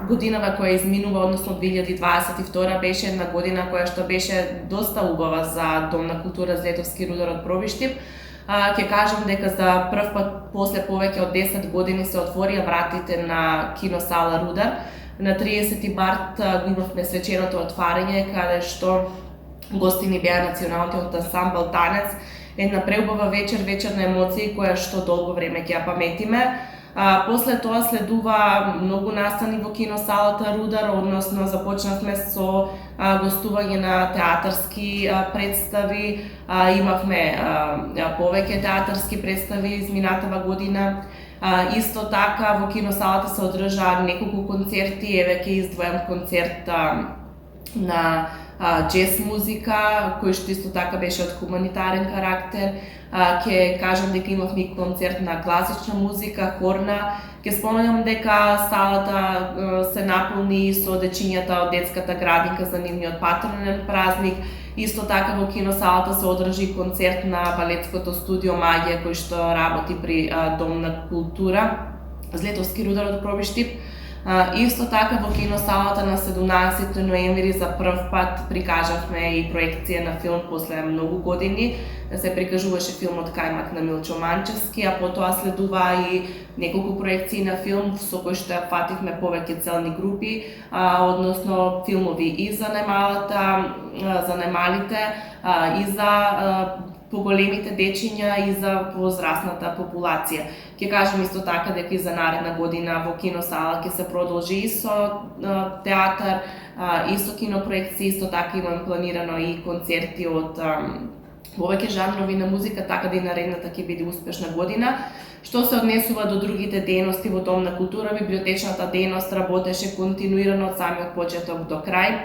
Годинава која изминува, односно 2022 беше една година која што беше доста убава за Дом на култура Злетовски рудар од Пробиштип. Ќе кажам дека за прв пат после повеќе од 10 години се отворија вратите на киносала Рудар. На 30 март го имавме свеченото отварање, каде што гостини беа националниот ансамбл Танец, една преубава вечер на емоции која што долго време ќе ја паметиме. После тоа следува многу настани во киносалата Рудар, односно започнавме со гостување на театарски представи, имавме повеќе театарски представи изминатава година. Исто така во киносалата се одржаа неколку концерти, еве ќе издвојам концерт на джез музика, кој што исто така беше од хуманитарен карактер. Ќе кажам дека имавме и концерт на класична музика, хорна. Ќе споменам дека салата се наполни со дечињата од детската градинка за нивниот патронен празник. Исто така во киносалата се одржи концерт на балетското студио Магија, кој што работи при Дом на култура Злетовски рудар од Пробиштип. Исто така во киносалата на 17 ноември за прв пат прикажавме и проекција на филм после многу години. Се прикажуваше филмот Кајмак на Милчо Манчевски, а потоа следува и неколку проекции на филм со кои што ја фативме повеќе целни групи, односно филмови и за најмалата, за најмалите, и за поголемите дечиња и за возрастната популација. Ќе кажам исто така дека и за наредна година во киносала ќе се продолжи и со театар, и со кинопроекции, исто така имаме планирано и концерти од повеќе жанрови на музика, така да и наредната ќе биде успешна година. Што се однесува до другите дејности во Дом на култура, библиотечната дејност работеше континуирано од самиот почеток до крај.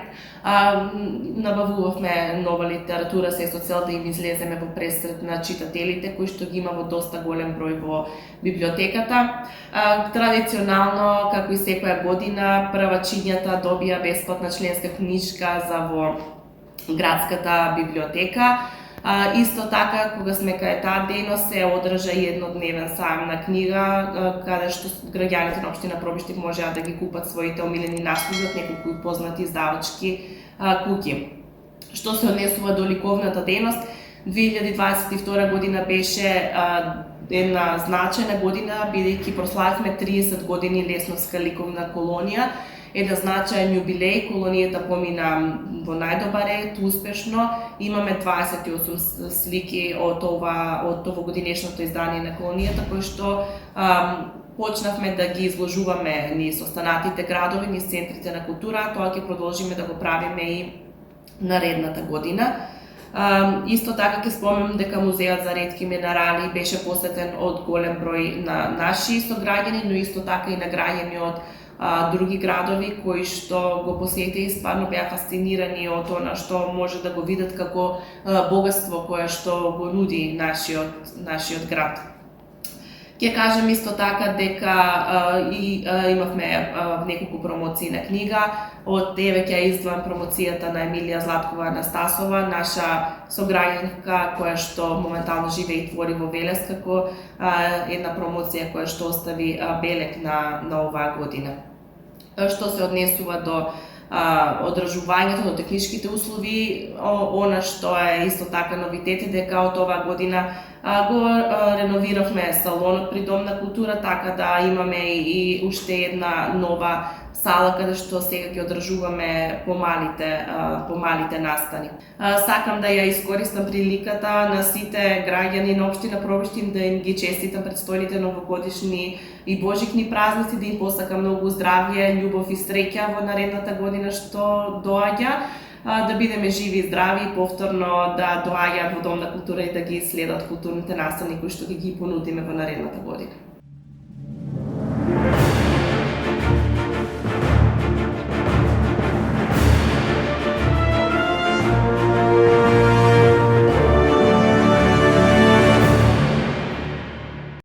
Набавувавме нова литература се со цел да им излеземе во пресред на читателите, кои што ги има во доста голем број во библиотеката. Традиционално, како и секоја година, првачињата добија бесплатна членска книжка за во градската библиотека. Исто така, кога сме кај таа дејност, се одржа и еднодневен сајам на книга, каде што граѓаните на општина Пробиштип можеа да ги купат своите омилени наслови од неколку познати издавачки куќи. Што се однесува до ликовната дејност, 2022 година беше една значајна година, бидејќи прославивме 30 години Лесновска ликовна колонија, еден значаен јубилеј. Колонијата помина во најдобар ред, успешно. Имаме 28 слики од овогодинешното издание на колонијата, кои што почнавме да ги изложуваме низ останатите градови, низ центрите на култура. Тоа ќе продолжиме да го правиме и наредната година. Исто така ќе спомнам дека музеот за ретки минерали беше посетен од голем број на наши сограѓани, но исто така и на граѓани од други градови кои што го посетија и стварно беа фасцинирани од она што може да го видат како богатство кое што го нуди нашиот град. Ќе кажам исто така дека имавме неколку промоции на книга. Од еве ќе издвојам промоцијата на Емилија Златкова Анастасова, наша сограѓанка која што моментално живее и твори во Велес, како една промоција која што остави белег на оваа година. Што се однесува до одржувањето, до техничките услови, она што е исто така новитет е дека од оваа година го реновиравме салонот при Дом на култура, така да имаме и уште една нова сала каде што сега ќе одржуваме помалите настани. Сакам да ја искористам приликата на сите граѓани на општина Пробиштип да им ги честитам предстојните новогодишни и божикни празници, да им посакам многу здравје, љубов и среќа во наредната година што доаѓа, да бидеме живи и здрави и повторно да доаѓаат во Дом на култура и да ги следат културните настани кои што ги понудиме во наредната година.